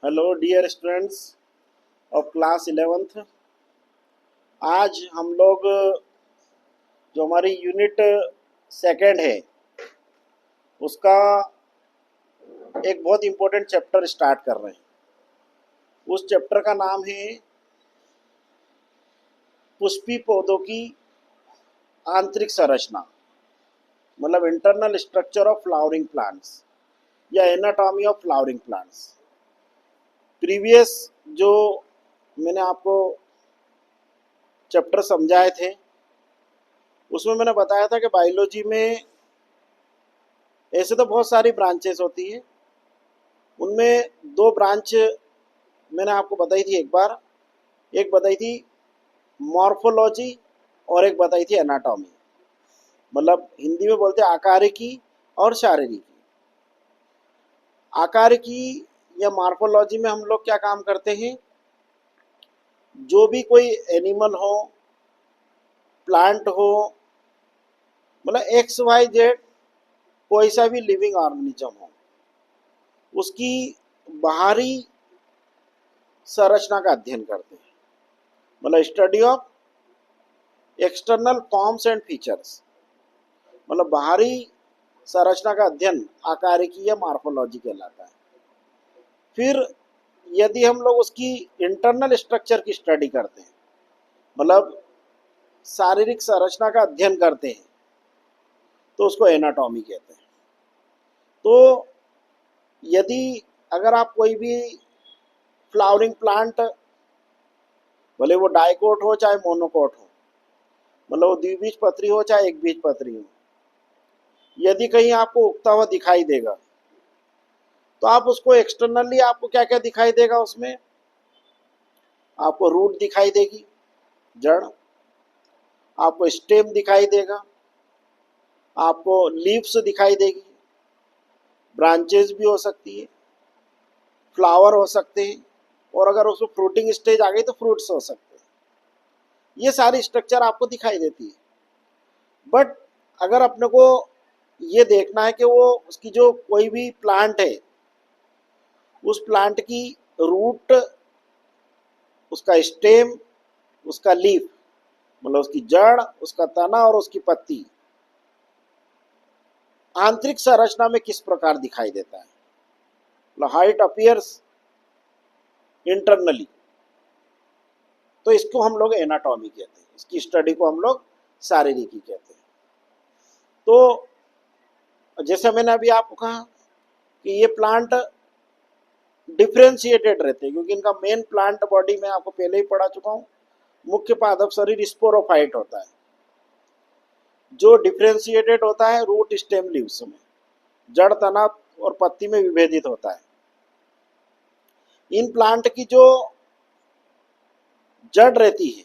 Hello dear students of class 11th। आज हम लोग जो हमारी यूनिट सेकंड है उसका एक बहुत इम्पोर्टेंट चैप्टर स्टार्ट कर रहे हैं। उस चैप्टर का नाम है पुष्पी पौधों की आंतरिक संरचना, मतलब internal structure of flowering plants या anatomy of flowering plants. Previous जो मैंने आपको चैप्टर समझाए थे उसमें मैंने बताया था कि बायोलॉजी में ऐसे तो बहुत सारी ब्रांचेस होती है, उनमें दो ब्रांच मैंने आपको बताई थी। एक बताई थी मॉर्फोलॉजी और एक बताई थी एनाटॉमी, मतलब हिंदी में बोलते हैं आकारिकी और शारीरिकी। आकारिकी या मॉर्फोलॉजी में हम लोग क्या काम करते हैं, जो भी कोई एनिमल हो, प्लांट हो, मतलब एक्स वाई जेड कोई सा भी लिविंग ऑर्गेनिज्म हो, उसकी बाहरी संरचना का अध्ययन करते हैं, मतलब study of external forms and features, मतलब बाहरी संरचना का अध्ययन आकारिकी या मॉर्फोलॉजी कहलाता है। फिर यदि हम लोग उसकी इंटरनल स्ट्रक्चर की स्टडी करते हैं, मतलब शारीरिक संरचना का अध्ययन करते हैं, तो उसको एनाटॉमी कहते हैं। तो यदि अगर आप कोई भी फ्लावरिंग प्लांट, भले वो डाइकोट हो चाहे मोनोकोट हो, मतलब वो द्विबीजपत्री हो चाहे एक बीजपत्री हो, यदि कहीं आपको उगता हुआ दिखाई देगा तो आप उसको एक्सटर्नली आपको क्या क्या दिखाई देगा, उसमें आपको रूट दिखाई देगी, जड़, आपको स्टेम दिखाई देगा, आपको लीव्स दिखाई देगी, ब्रांचेस भी हो सकती है, फ्लावर हो सकते हैं, और अगर उसमें फ्रूटिंग स्टेज आ गई तो फ्रूट्स हो सकते हैं। ये सारी स्ट्रक्चर आपको दिखाई देती है। बट अगर अपने को ये देखना है कि वो उसकी जो कोई भी प्लांट है, उस प्लांट की रूट, उसका स्टेम, उसका लीफ, मतलब उसकी जड़, उसका तना और उसकी पत्ती आंतरिक संरचना में किस प्रकार दिखाई देता है, मतलब हाउ इट अपीयर्स इंटरनली, तो इसको हम लोग एनाटॉमी कहते हैं। इसकी स्टडी को हम लोग शारीरिकी कहते हैं। तो जैसे मैंने अभी आपको कहा कि ये प्लांट डिफ्रेंशिएटेड रहते हैं, क्योंकि इनका मेन प्लांट बॉडी में आपको पहले ही पढ़ा चुका हूँ, मुख्य पादप शरीर स्पोरोफाइट होता है, जो डिफ्रेंशिएटेड होता है रूट स्टेम लीव्स में, जड़, तना और पत्ती में विभेदित होता है। इन प्लांट की जो जड़ रहती है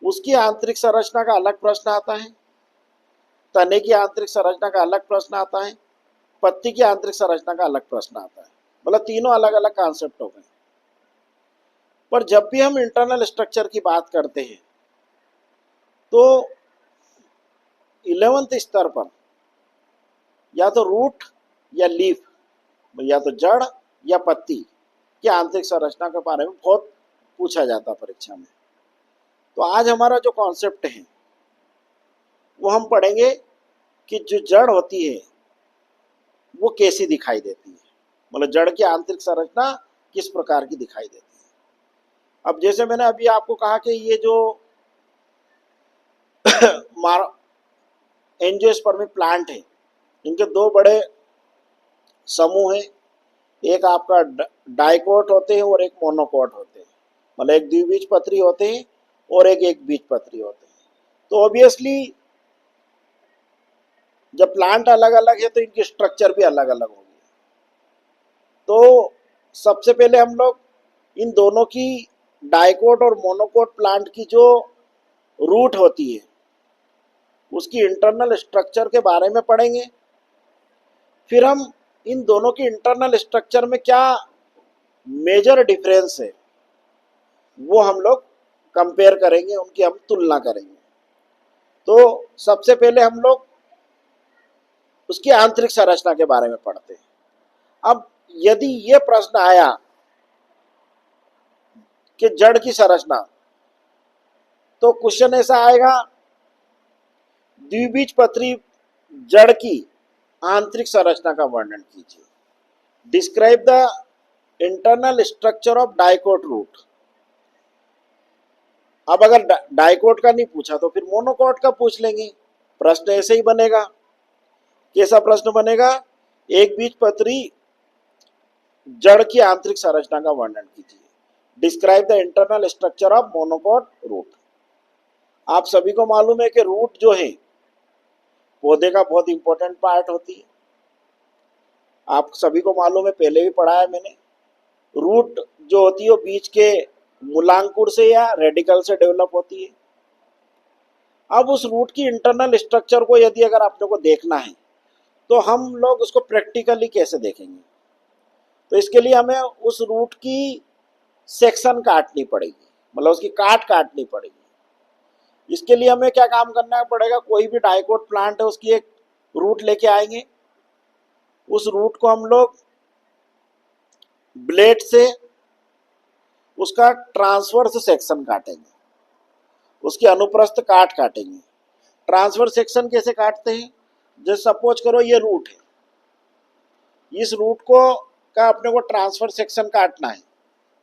उसकी आंतरिक संरचना का अलग प्रश्न आता है, तने की आंतरिक संरचना का अलग प्रश्न आता है, पत्ती की आंतरिक संरचना का अलग प्रश्न आता है, मतलब तीनों अलग अलग कॉन्सेप्ट हो गए। पर जब भी हम इंटरनल स्ट्रक्चर की बात करते हैं तो 11th स्तर पर या तो रूट या लीफ, या तो जड़ या पत्ती की आंतरिक संरचना के बारे में बहुत पूछा जाता है परीक्षा में। तो आज हमारा जो कॉन्सेप्ट है वो हम पढ़ेंगे कि जो जड़ होती है वो कैसी दिखाई देती है, मतलब जड़ की आंतरिक संरचना किस प्रकार की दिखाई देती है। अब जैसे मैंने अभी आपको कहा कि ये जो एंजियोस्पर्मिक प्लांट है, इनके दो बड़े समूह हैं, एक आपका डाइकोट होते हैं और एक मोनोकोट होते हैं, मतलब एक द्विबीजपत्री होते हैं और एक बीजपत्री होते हैं। तो ऑब्वियसली जब प्लांट अलग अलग है तो इनकी स्ट्रक्चर भी अलग अलग होगी। तो सबसे पहले हम लोग इन दोनों की, डाइकोट और मोनोकोट प्लांट की जो रूट होती है उसकी इंटरनल स्ट्रक्चर के बारे में पढ़ेंगे। फिर हम इन दोनों की इंटरनल स्ट्रक्चर में क्या मेजर डिफरेंस है वो हम लोग कंपेयर करेंगे, उनकी हम तुलना करेंगे। तो सबसे पहले हम लोग उसकी आंतरिक संरचना के बारे में पढ़ते हैं। अब यदि ये प्रश्न आया कि जड़ की संरचना, तो क्वेश्चन ऐसा आएगा, द्विबीजपत्री जड़ की आंतरिक संरचना का वर्णन कीजिए। Describe the internal structure of dicot root. अब अगर डाइकोट का नहीं पूछा तो फिर मोनोकोट का पूछ लेंगे। प्रश्न ऐसे ही बनेगा। कैसा प्रश्न बनेगा? एक बीजपत्री जड़ की आंतरिक संरचना का वर्णन कीजिए। Describe the internal structure of monocot root. आप सभी को मालूम है कि रूट जो है पौधे का बहुत इंपॉर्टेंट पार्ट होती है। आप सभी को मालूम है, पहले भी पढ़ा है मैंने। रूट जो होती है वो बीज के मूलांकुर से या रेडिकल से डेवलप होती है। अब उस रूट की इंटरनल स्ट्रक्चर को यदि अगर आपने को देखना है तो हम लोग उसको प्रैक्टिकली कैसे देखेंगे? तो इसके लिए हमें उस रूट की सेक्शन काटनी पड़ेगी, मतलब उसकी काटनी पड़ेगी। इसके लिए हमें क्या काम करना पड़ेगा? कोई भी डाइकोट प्लांट है उसकी एक रूट लेके आएंगे। उस रूट को हम लोग ब्लेड से उसका ट्रांसवर्स सेक्शन काटेंगे, उसकी अनुप्रस्थ काटेंगे। ट्रांसवर्स सेक्शन कैसे काटते हैं? जैसे सपोज करो ये रूट है, इस रूट को का अपने को ट्रांसफर सेक्शन काटना है,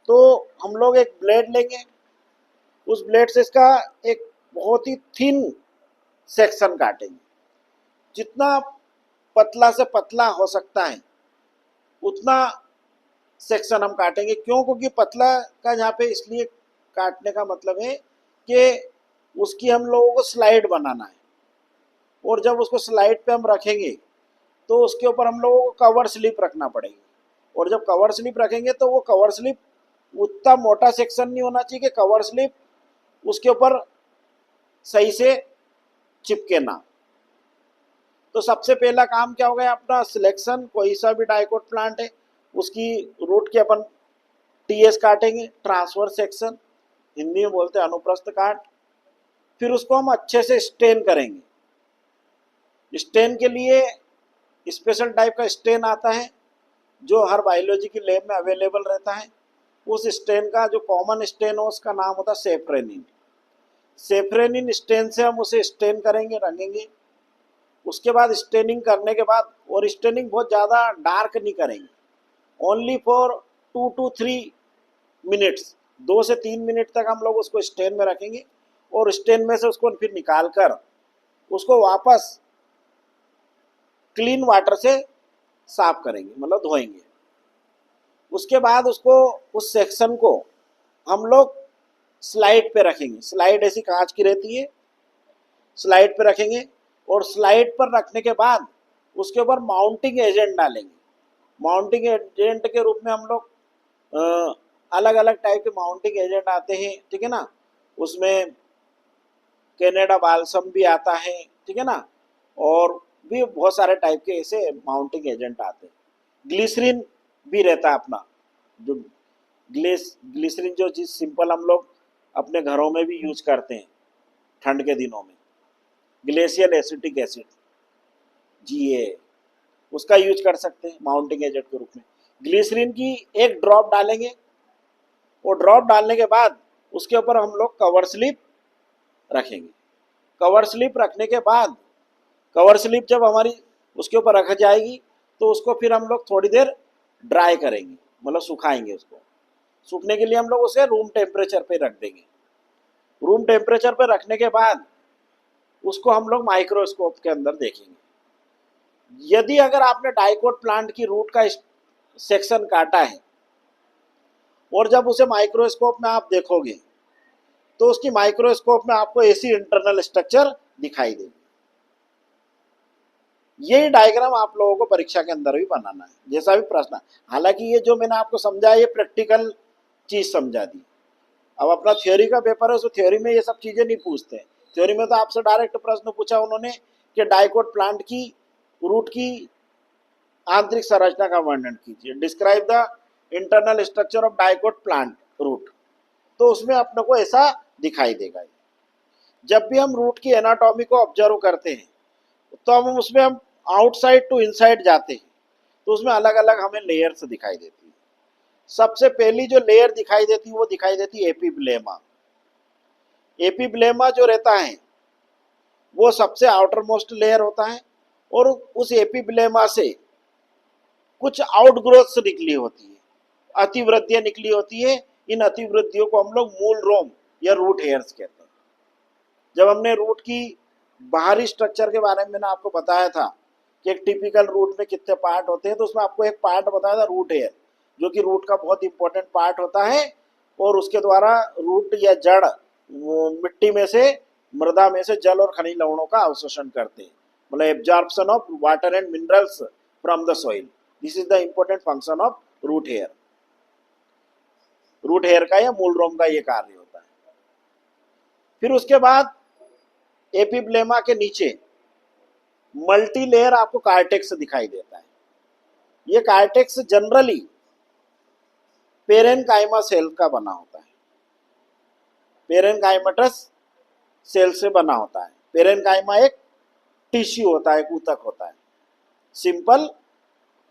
तो हम लोग एक ब्लेड लेंगे। उस ब्लेड से इसका एक बहुत ही थिन सेक्शन काटेंगे। जितना पतला से पतला हो सकता है उतना सेक्शन हम काटेंगे। क्यों? क्योंकि पतला का यहाँ पे इसलिए काटने का मतलब है कि उसकी हम लोगों को स्लाइड बनाना है, और जब उसको स्लाइड पे हम रखेंगे तो उसके ऊपर हम लोगों को कवर स्लिप रखना पड़ेगी। और जब कवर स्लिप रखेंगे तो वो कवर स्लिप उतना मोटा सेक्शन नहीं होना चाहिए कि कवर स्लिप उसके ऊपर सही से चिपके ना। तो सबसे पहला काम क्या हो गया अपना? सिलेक्शन। कोई सा भी डाइकोट प्लांट है उसकी रूट के अपन टीएस काटेंगे, ट्रांसफर सेक्शन, हिंदी में बोलते हैं अनुप्रस्थ काट। फिर उसको हम अच्छे से स्टेन करेंगे। स्टेन के लिए स्पेशल टाइप का स्टेन आता है जो हर बायोलॉजी की लैब में अवेलेबल रहता है। उस स्टेन का जो कॉमन स्टेन हो उसका नाम होता है सेफ्रेनिन। सेफ्रेनिन स्टेन से हम उसे स्टेन करेंगे, रंगेंगे। उसके बाद स्टेनिंग करने के बाद, और स्टेनिंग बहुत ज़्यादा डार्क नहीं करेंगे, ओनली फॉर 2 to 3 मिनट्स, 2 से 3 मिनट तक हम लोग उसको स्टेन में रखेंगे। और स्टेन में से उसको फिर निकाल कर उसको वापस क्लीन वाटर से साफ करेंगे, मतलब धोएंगे। उसके बाद उसको, उस सेक्शन को हम लोग स्लाइड पे रखेंगे। स्लाइड ऐसी कांच की रहती है, स्लाइड पे रखेंगे। और स्लाइड पर रखने के बाद उसके ऊपर माउंटिंग एजेंट डालेंगे। माउंटिंग एजेंट के रूप में हम लोग अलग अलग टाइप के माउंटिंग एजेंट आते हैं, ठीक है ना। उसमें कैनेडा बाल्सम भी आता है, ठीक है ना, और भी बहुत सारे टाइप के ऐसे माउंटिंग एजेंट आते हैं। ग्लिसरीन भी रहता है अपना, जो ग्लिसरीन जो चीज़ सिंपल हम लोग अपने घरों में भी यूज करते हैं ठंड के दिनों में, ग्लेशियल एसिटिक एसिड, GA, उसका यूज कर सकते हैं माउंटिंग एजेंट के रूप में। ग्लिसरीन की एक ड्रॉप डालेंगे, और ड्रॉप डालने के बाद उसके ऊपर हम लोग कवर स्लिप रखेंगे। कवर स्लिप रखने के बाद, कवर स्लिप जब हमारी उसके ऊपर रख जाएगी तो उसको फिर हम लोग थोड़ी देर ड्राई करेंगे, मतलब सुखाएंगे। उसको सूखने के लिए हम लोग उसे रूम टेम्परेचर पे रख देंगे। रूम टेम्परेचर पे रखने के बाद उसको हम लोग माइक्रोस्कोप के अंदर देखेंगे। यदि अगर आपने डाइकोट प्लांट की रूट का सेक्शन काटा है और जब उसे माइक्रोस्कोप में आप देखोगे तो उसकी माइक्रोस्कोप में आपको ऐसी इंटरनल स्ट्रक्चर दिखाई देगी। यही डायग्राम आप लोगों को परीक्षा के अंदर भी बनाना है, जैसा भी प्रश्न। हालांकि ये जो मैंने आपको समझाया ये प्रैक्टिकल चीज समझा दी। अब अपना थ्योरी का पेपर है, तो थ्योरी में ये सब चीजें नहीं पूछते। थ्योरी में तो आपसे डायरेक्ट प्रश्न पूछा उन्होंने कि डाइकोट प्लांट की रूट की आंतरिक संरचना का वर्णन कीजिए। Describe the internal structure of dicot plant root. तो उसमें अपने को ऐसा दिखाई देगा। जब भी हम रूट की एनाटॉमी को ऑब्जर्व करते हैं तो हम उसमें हम आउटसाइड टू इनसाइड जाते हैं। तो उसमें अलग अलग हमें लेयर्स दिखाई देती है। सबसे पहली जो लेयर दिखाई देती है वो दिखाई देती है एपिब्लेमा। एपिब्लेमा जो रहता है वो सबसे आउटर मोस्ट लेयर होता है, और उस एपिब्लेमा से कुछ आउटग्रोथ्स निकली होती है, अतिवृद्धियां निकली होती है। इन अतिवृद्धियों को हम लोग मूल रोम या रूट हेयर्स कहते हैं। जब हमने रूट की बाहरी स्ट्रक्चर के बारे में मैंने आपको बताया था कि एक टिपिकल रूट में कितने पार्ट होते हैं, तो उसमें आपको एक पार्ट बताया था रूट हेयर, जो कि रूट का बहुत इंपॉर्टेंट पार्ट होता है, और उसके द्वारा रूट या जड़ मिट्टी में से, मृदा में से जल और खनिज लवणों का अवशोषण करते हैं, मतलब absorption of water and minerals from the soil. This is the important function of root hair. Root hair का या मूल रोम का ये कार्य होता है। फिर उसके बाद एपिब्लेमा के नीचे मल्टी लेयर आपको कार्टेक्स दिखाई देता है। ये कार्टेक्स जनरली पेरेनकाइमा सेल का बना होता है, पेरेनकाइमेटस सेल से बना होता है। पेरेनकाइमा एक टिश्यू होता है, एक ऊतक होता है, सिंपल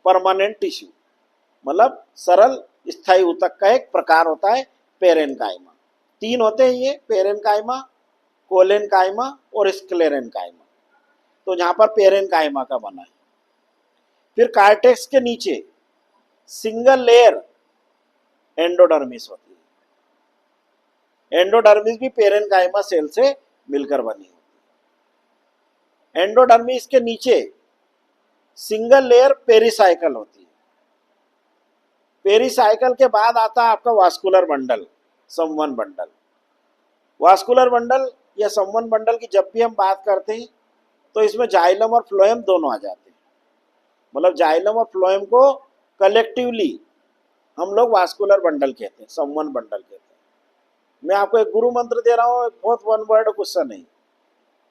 परमानेंट टिश्यू, मतलब सरल स्थायी ऊतक का एक प्रकार होता है पेरेनकाइमा। तीन होते हैं ये, पेरेनकाइमा, कोलेनकाइमा और स्क्लेरेनकाइमा। तो यहाँ पर पेरेनकाइमा का बना है। फिर कार्टेक्स के नीचे सिंगल लेयर एंडोडर्मिस होती है। एंडोडर्मिस भी पेरेनकाइमा सेल से मिलकर बनी होती है। एंडोडर्मिस के नीचे सिंगल लेयर पेरिसाइकल होती है। पेरिसाइकल के बाद आता है आपका वास्कुलर बंडल, संवन बंडल। वास्कुलर बंडल या संवन बंडल की जब भी हम बात करते हैं तो इसमें जाइलम और फ्लोएम दोनों आ जाते हैं, मतलब जाइलम और फ्लोएम को कलेक्टिवली हम लोग वास्कुलर बंडल कहते हैं, संवन बंडल कहते हैं। मैं आपको एक गुरु मंत्र दे रहा हूँ, बहुत वन वर्ड क्वेश्चन है,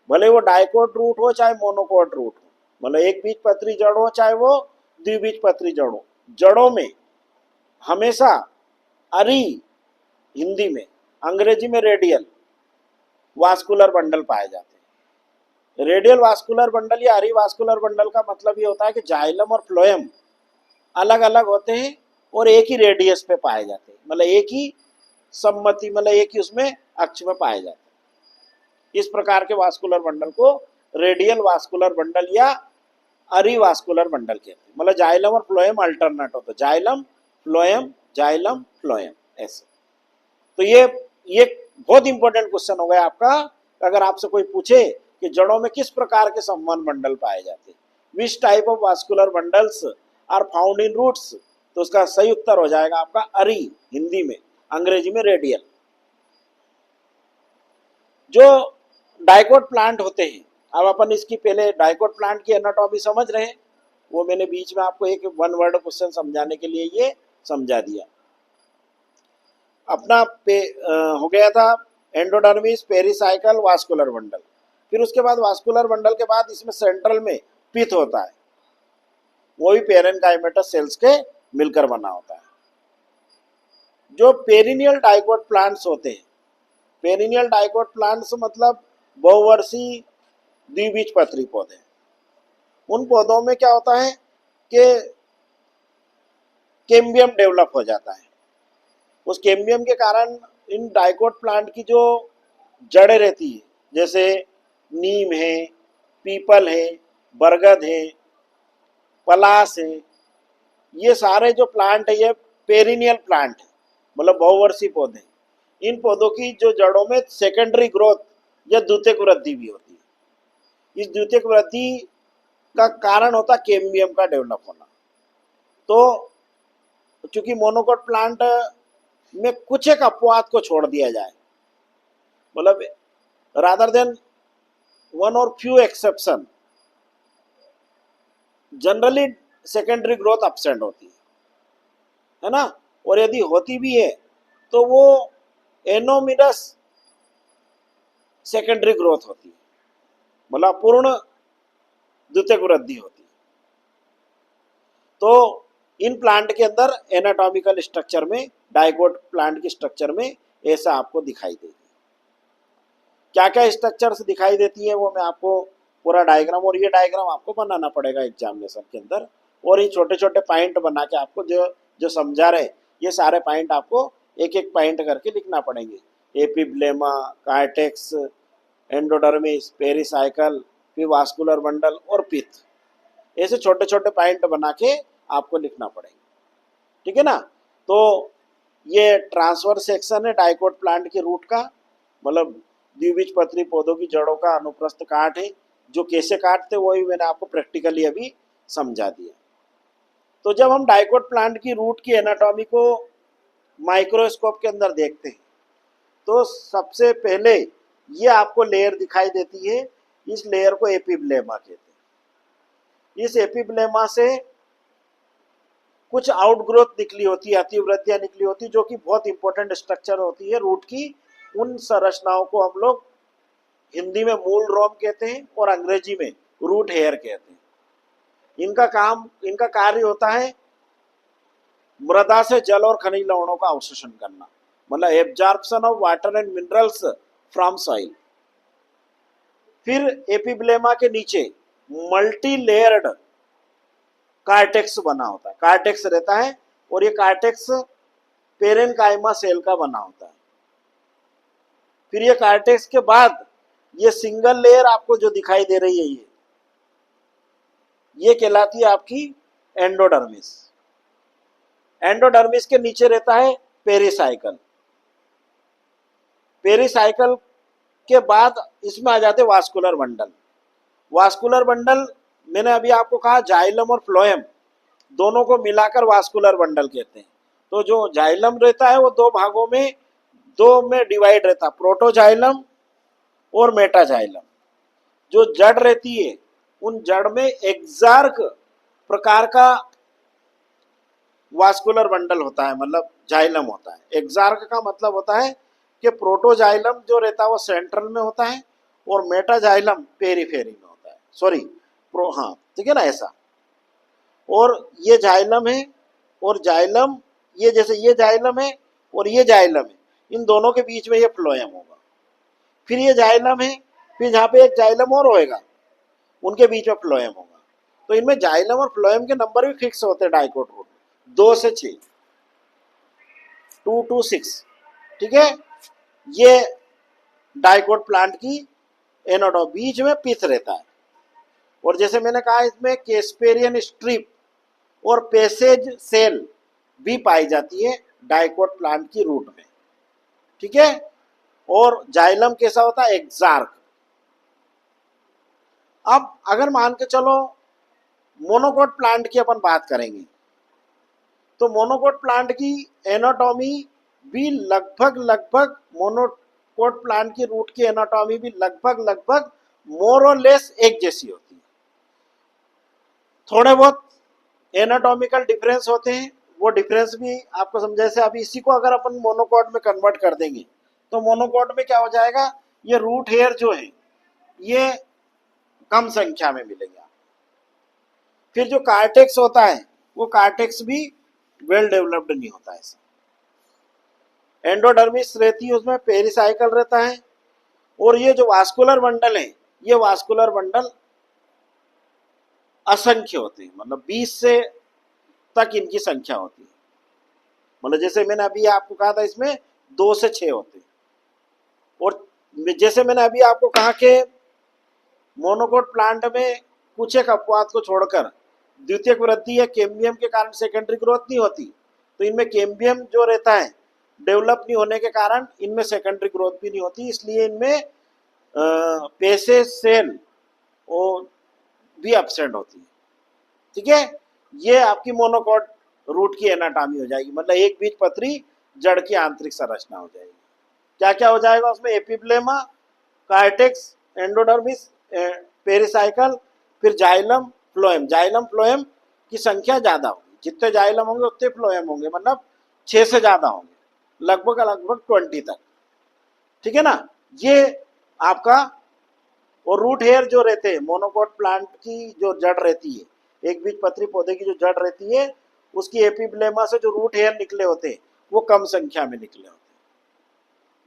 भले वो डाइकोट रूट हो चाहे मोनोकोट रूट हो, मतलब एक बीज पत्री जड़ हो चाहे वो द्विबीजपत्री जड़ हो, जड़ों में हमेशा अरी, हिंदी में, अंग्रेजी में रेडियल वास्कुलर बंडल पाए जाते हैं। रेडियल वास्कुलर बंडल या अरी वास्कुलर बंडल का मतलब ये होता है कि जाइलम और फ्लोएम अलग अलग होते हैं और एक ही रेडियस पे पाए जाते हैं, मतलब एक ही सम्मति, मतलब एक ही उसमें अक्ष में पाए जाते हैं। इस प्रकार के वास्कुलर बंडल को रेडियल वास्कुलर बंडल या अरी वास्कुलर बंडल कहते हैं, मतलब जाइलम और फ्लोएम अल्टरनेट होता है, जाइलम फ्लोएम, जाइलम फ्लोएम, ऐसे। तो ये बहुत इंपॉर्टेंट क्वेश्चन हो गया आपका। अगर आपसे कोई पूछे कि जड़ों में किस प्रकार के संवहन बंडल पाए जाते हैं, which type of vascular bundles are found in roots, तो उसका सही उत्तर हो जाएगा आपका अरी, हिंदी में, अंग्रेजी में रेडियल। जो डाइकोट प्लांट होते हैं, अब अपन इसकी पहले डाइकोट प्लांट की एनाटॉमी समझ रहे हैं, वो मैंने बीच में आपको एक वन वर्ड क्वेश्चन समझाने के लिए ये समझा दिया। अपना हो गया था एंडोडर्मिस, पेरिसाइकल, वास्कुलर बंडल। फिर उसके बाद वास्कुलर बंडल के बाद इसमें सेंट्रल में पिथ होता है, वो भी पेरेनकाइमेटस सेल्स के मिलकर बना होता है। जो पेरिनियल डाइकोट प्लांट्स होते हैं, पेरिनियल डाइकोट प्लांट्स मतलब बहुवर्षीय द्विबीजपत्री पौधे। उन पौधों में क्या होता है कि कैम्बियम डेवलप हो जाता है। उस कैम्बियम के कारण इन डाइकोट प्लांट की जो जड़ें रहती है, जैसे नीम है, पीपल है, बरगद है, पलास है, ये सारे जो प्लांट है ये पेरिनियल प्लांट है, मतलब बहुवर्षीय पौधे। इन पौधों की जो जड़ों में सेकेंडरी ग्रोथ या द्वितीयक वृद्धि भी होती है। इस द्वितीयक वृद्धि का कारण होता है कैम्बियम का डेवलप होना। तो चूंकि मोनोकोट प्लांट में कुछ एक अपवाद को छोड़ दिया जाए, मतलब रादर देन वन और few exception, generally secondary growth absent होती है ना, और यदि होती भी है तो वो एनोमिनस सेकेंडरी ग्रोथ होती है, मतलब पूर्ण द्वितीयक वृद्धि होती है। तो इन प्लांट के अंदर एनाटॉमिकल स्ट्रक्चर में, डाइकोट प्लांट की स्ट्रक्चर में ऐसा आपको दिखाई देगी। क्या क्या स्ट्रक्चर्स दिखाई देती है वो मैं आपको पूरा डायग्राम, और ये डायग्राम आपको बनाना पड़ेगा एग्जामिनेशन के अंदर, और ये छोटे छोटे पॉइंट बना के आपको जो जो समझा रहे, ये सारे पॉइंट आपको एक एक पॉइंट करके लिखना पड़ेंगे। एपिब्लेमा, कार्टेक्स, एंडोडर्मिस, पेरिसाइकल, फिर वास्कुलर बंडल और पिथ, ऐसे छोटे छोटे पॉइंट बना के आपको लिखना पड़ेगा। ठीक है ना। तो ये ट्रांसफर सेक्शन है डाइकोट प्लांट के रूट का, मतलब द्विबीजपत्री पौधों की जड़ों का अनुप्रस्थ काट है। जो कैसे काटते वही मैंने आपको प्रैक्टिकली अभी समझा दिया। तो जब हम डाइकोट प्लांट की रूट की एनाटॉमी को माइक्रोस्कोप के अंदर देखते हैं तो सबसे पहले ये आपको लेयर दिखाई देती है, इस लेयर को एपिब्लेमा कहते हैं। इस एपिब्लेमा से कुछ आउटग्रोथ निकली होती है, अतिवृद्धियां निकली होती है, जो कि बहुत इंपॉर्टेंट स्ट्रक्चर होती है रूट की। उन संरचनाओं को हम लोग हिंदी में मूल रोम कहते हैं और अंग्रेजी में रूट हेयर कहते हैं। इनका कार्य होता है मृदा से जल और खनिज लवणों का अवशोषण करना, मतलब absorption of water and minerals from soil. फिर एपिब्लेमा के नीचे मल्टी लेयर्ड कार्टेक्स बना होता है, कार्टेक्स रहता है, और ये कार्टेक्स पेरेनकाइमा सेल का बना होता है। फिर ये कार्टेक्स के बाद ये सिंगल लेयर आपको जो दिखाई दे रही है ये कहलाती है आपकी एंडोडर्मिस। एंडोडर्मिस के नीचे रहता है पेरिसाइकल। पेरिसाइकल के बाद इसमें आ जाते वास्कुलर बंडल। वास्कुलर बंडल मैंने अभी आपको कहा जाइलम और फ्लोएम दोनों को मिलाकर वास्कुलर बंडल कहते हैं। तो जो जाइलम रहता है वो दो में डिवाइड रहता है, प्रोटोजाइलम और मेटाजाइलम। जो जड़ रहती है उन जड़ में एक्सार्क प्रकार का वास्कुलर बंडल होता है, मतलब जाइलम होता है। एक्सार्क का मतलब होता है कि प्रोटोजाइलम जो रहता है वो सेंट्रल में होता है और मेटाजाइलम पेरीफेरी में होता है, सॉरी प्रो, हाँ ठीक है ना ऐसा। और ये जाइलम है और जाइलम, ये जैसे ये जाइलम है और ये जाइलम है, इन दोनों के बीच में ये फ्लोएम होगा। फिर ये जाइलम है, फिर यहाँ पे एक जाइलम और होएगा, उनके बीच में फ्लोएम होगा। तो इनमें जाइलम और फ्लोएम के नंबर भी फिक्स होते हैं डाइकोट रूट में, 2 से 6, 2 to 6। ठीक है। ये डाइकोट प्लांट की एनोडो, बीच में पिथ रहता है। और जैसे मैंने कहा इसमें केस्पेरियन स्ट्रिप और पैसेज सेल भी पाई जाती है डाइकोट प्लांट की रूट में। ठीक है। और जाइलम कैसा होता है, एक्सार्क। अब अगर मान के चलो मोनोकोट प्लांट की अपन बात करेंगे तो मोनोकोट प्लांट की एनाटॉमी भी लगभग मोनोकोट प्लांट की रूट की एनाटॉमी भी लगभग मोर और लेस एक जैसी होती है। थोड़े बहुत एनाटॉमिकल डिफरेंस होते हैं, वो डिफरेंस भी आपको समझा। जैसे अभी इसी को अगर अपन मोनोकोट में कन्वर्ट कर देंगे तो मोनोकोट में क्या हो जाएगा, ये रूट हेयर जो है ये कम संख्या में मिलेंगे। फिर जो कार्टेक्स होता है वो कार्टेक्स भी वेल डेवलप्ड नहीं होता है। एंडोडर्मिस रहती है, उसमें पेरिसाइकल रहता है। और ये जो वास्कुलर बंडल है ये वास्कुलर बंडल असंख्य होते हैं, मतलब 20 से तक इनकी संख्या होती है। मतलब जैसे मैंने अभी आपको कहा था इसमें 2 से 6 होते हैं। और जैसे मैंने अभी आपको कहा कि मोनोकोट प्लांट में कुछ एक अपवाद को छोड़कर द्वितीयक वृद्धि या कैम्बियम के कारण सेकेंडरी ग्रोथ नहीं होती। तो इनमें कैम्बियम जो रहता है डेवलप नहीं होने के कारण इनमें सेकेंडरी ग्रोथ भी नहीं होती, इसलिए इनमें पेसेज सेल और भी एब्सेंट होती है। ठीक है। ये आपकी मोनोकोट रूट की एनाटॉमी हो जाएगी, मतलब एक बीजपत्री जड़ की आंतरिक संरचना हो जाएगी। क्या क्या हो जाएगा उसमें, एपिब्लेमा, कार्टेक्स, एंडोडर्मिस, पेरिसाइकल, फिर जाइलम, फ्लोएम। जाइलम फ्लोएम की संख्या ज्यादा होगी, जितने जाइलम होंगे उतने फ्लोएम होंगे, मतलब 6 से ज्यादा होंगे, लगभग 20 तक। ठीक है ना। ये आपका, और रूट हेयर जो रहते हैं मोनोकोट प्लांट की जो जड़ रहती है, एक बीजपत्री पौधे की जो जड़ रहती है उसकी एपिब्लेमा से जो रूट हेयर निकले होते हैं वो कम संख्या में निकले होते हैं,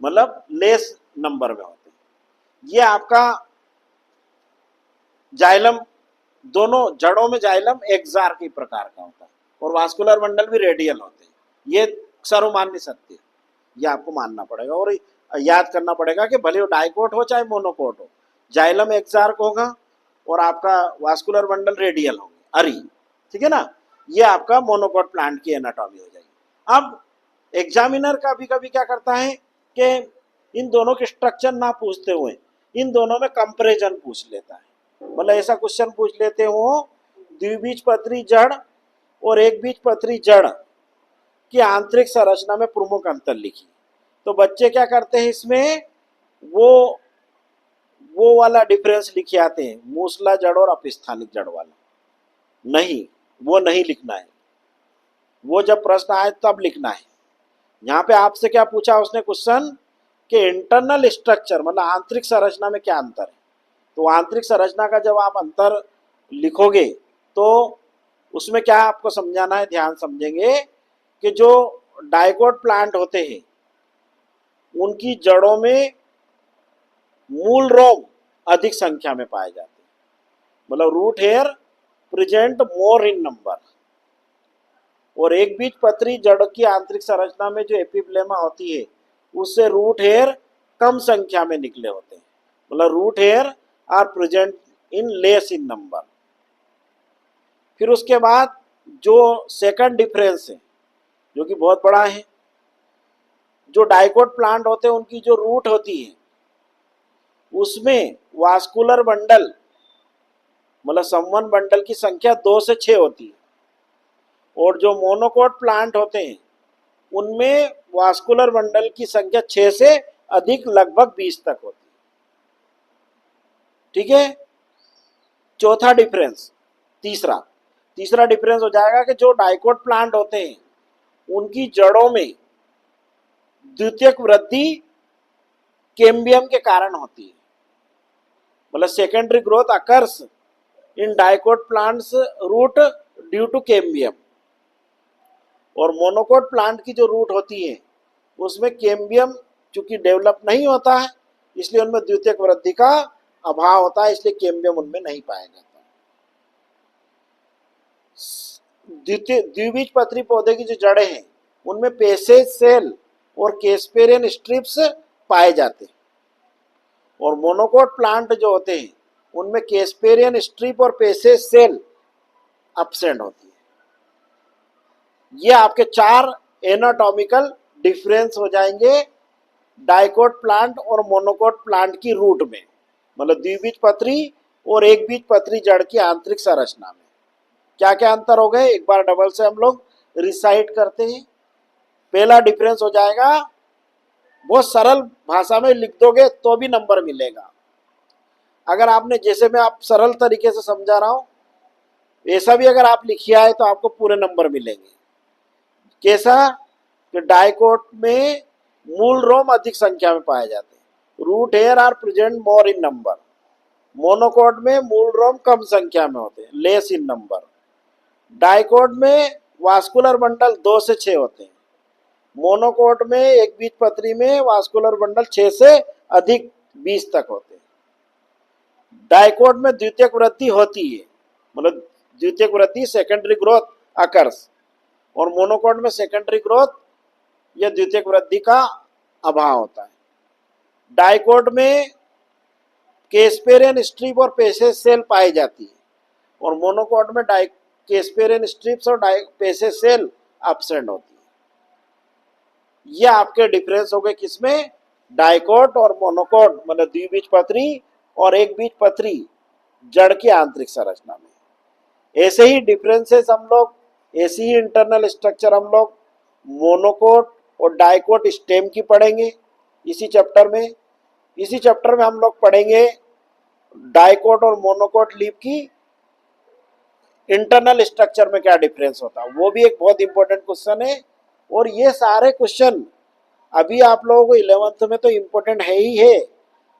मतलब लेस नंबर में होते हैं। ये आपका जाइलम दोनों जड़ों में जाइलम एक्सार की प्रकार का होता है और वास्कुलर बंडल भी रेडियल होते हैं। ये सर्वमान्य सत्य, ये आपको मानना पड़ेगा और याद करना पड़ेगा कि भले वो डाइकोट हो चाहे मोनोकोट हो, जाइलम एक्सार्क होगा और आपका वास्कुलर बंडल रेडियल होंगे, अरी, ठीक है ना। ये आपका मोनोकोट प्लांट की एनाटॉमी हो जाएगी। अब एग्जामिनर का भी कभी क्या करता है कि इन दोनों के स्ट्रक्चर ना पूछते हुए इन दोनों में कंपैरिजन पूछ लेता है। मतलब ऐसा क्वेश्चन पूछ लेते हो, द्विबीजपत्री जड़ और एक बीजपत्री जड़ की आंतरिक संरचना में प्रमुख अंतर लिखिए। तो बच्चे क्या करते हैं इसमें, वो वाला डिफरेंस लिखे आते हैं, मूसला जड़ और अपस्थानिक जड़ वाला। नहीं, वो नहीं लिखना है, वो जब प्रश्न आए तब लिखना है। यहाँ पे आपसे क्या पूछा उसने क्वेश्चन कि इंटरनल स्ट्रक्चर मतलब आंतरिक संरचना में क्या अंतर है। तो आंतरिक संरचना का जब आप अंतर लिखोगे तो उसमें क्या आपको समझाना है, ध्यान समझेंगे कि जो डाइकोट प्लांट होते हैं उनकी जड़ों में मूल रोम अधिक संख्या में पाए जाते हैं। मतलब root hair present more in number. और एक बीजपत्री जड़ की आंतरिक संरचना में जो एपिब्लेमा होती है उससे रूट हेयर कम संख्या में निकले होते हैं। मतलब root hair are present in less in number. फिर उसके बाद जो सेकंड डिफरेंस है जो कि बहुत बड़ा है, जो डाइकोट प्लांट होते हैं उनकी जो रूट होती है उसमें वास्कुलर बंडल मतलब संवन बंडल की संख्या 2 से 6 होती है। और जो मोनोकोट प्लांट होते हैं उनमें वास्कुलर बंडल की संख्या 6 से अधिक लगभग 20 तक होती है। ठीक है। चौथा डिफरेंस, तीसरा डिफरेंस हो जाएगा कि जो डाइकोट प्लांट होते हैं उनकी जड़ों में द्वितीयक वृद्धि कैम्बियम के कारण होती है। मतलब secondary growth occurs in dicot plants root due to cambium. और मोनोकोट प्लांट की जो रूट होती है उसमें कैम्बियम चूंकि डेवलप नहीं होता है इसलिए उनमें द्वितीयक वृद्धि का अभाव होता है, इसलिए कैम्बियम उनमें नहीं पाया जाता। द्विबीजपत्री पौधे की जो जड़ें हैं उनमें पेसेज सेल और केस्पेरियन स्ट्रिप्स पाए जाते हैं। और मोनोकोट प्लांट जो होते हैं उनमें केस्पेरियन स्ट्रिप और पेसेज सेल एब्सेंट होती है। ये आपके 4 एनाटॉमिकल डिफरेंस हो जाएंगे डाइकोट प्लांट और मोनोकोट प्लांट की रूट में। मतलब द्विबीजपत्री और एक बीजपत्री जड़ की आंतरिक संरचना में क्या क्या अंतर हो गए, एक बार डबल से हम लोग रिसाइट करते हैं। पहला डिफरेंस हो जाएगा, बहुत सरल भाषा में लिख दोगे तो भी नंबर मिलेगा। अगर आपने जैसे मैं आप सरल तरीके से समझा रहा हूं ऐसा भी अगर आप लिखिया है तो आपको पूरे नंबर मिलेंगे। कैसा कि डाइकोट में मूल रोम अधिक संख्या में पाए जाते हैं, root hair are present more in number. Monocot में मूल रोम कम संख्या में होते हैं, लेस इन नंबर। डाइकोट में वास्कुलर बंडल 2 से 6 होते हैं। मोनोकोट में एक बीजपत्री में वास्कुलर बंडल 6 से अधिक 20 तक होते हैं। डाइकोट में द्वितीयक वृद्धि होती है, मतलब द्वितीयक वृद्धि सेकेंडरी ग्रोथ अकर्स। और मोनोकोट में सेकेंडरी ग्रोथ या द्वितीयक वृद्धि का अभाव होता है। डाइकोट में केस्पेरियन स्ट्रिप और पेसेज सेल पाई जाती है और मोनोकोट में केस्पेरियन स्ट्रिप्स और पेसेज सेल एब्सेंट होती है। ये आपके डिफरेंस हो गए किसमें, डाइकोट और मोनोकोट मतलब द्विबीजपत्री और एक बीजपत्री जड़ की आंतरिक संरचना में। ऐसे ही डिफरेंसेस हम लोग, ऐसी ही इंटरनल स्ट्रक्चर हम लोग मोनोकोट और डाइकोट स्टेम की पढ़ेंगे इसी चैप्टर में। इसी चैप्टर में हम लोग पढ़ेंगे डाइकोट और मोनोकोट लीफ की इंटरनल स्ट्रक्चर में क्या डिफरेंस होता है, वो भी एक बहुत इंपॉर्टेंट क्वेश्चन है। और ये सारे क्वेश्चन अभी आप लोगों को 11th में तो इम्पोर्टेंट है ही है,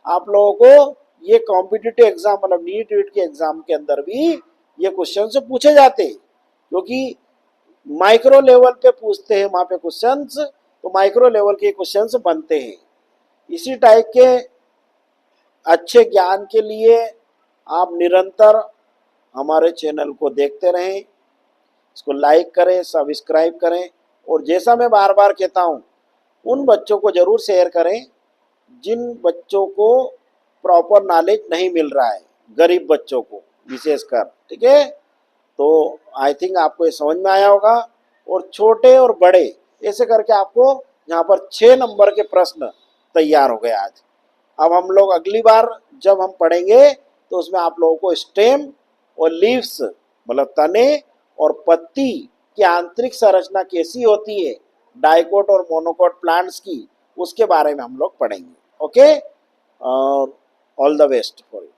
आप लोगों को ये कॉम्पिटिटिव एग्जाम मतलब नीट वीट के एग्जाम के अंदर भी ये क्वेश्चन से पूछे जाते हैं, क्योंकि माइक्रो लेवल पे पूछते हैं वहां पे क्वेश्चंस, तो माइक्रो लेवल के क्वेश्चंस बनते हैं। इसी टाइप के अच्छे ज्ञान के लिए आप निरंतर हमारे चैनल को देखते रहें, इसको लाइक करें, सब्सक्राइब करें, और जैसा मैं बार बार कहता हूँ, उन बच्चों को ज़रूर शेयर करें जिन बच्चों को प्रॉपर नॉलेज नहीं मिल रहा है, गरीब बच्चों को विशेषकर। ठीक है, तो आई थिंक आपको ये समझ में आया होगा। और छोटे और बड़े ऐसे करके आपको यहाँ पर 6 नंबर के प्रश्न तैयार हो गए आज। अब हम लोग अगली बार जब हम पढ़ेंगे तो उसमें आप लोगों को स्टेम और लीव्स मतलब तने और पत्ती की आंतरिक संरचना कैसी होती है, डाइकोट और मोनोकोट प्लांट्स की, उसके बारे में हम लोग पढ़ेंगे। Okay, all the best for you.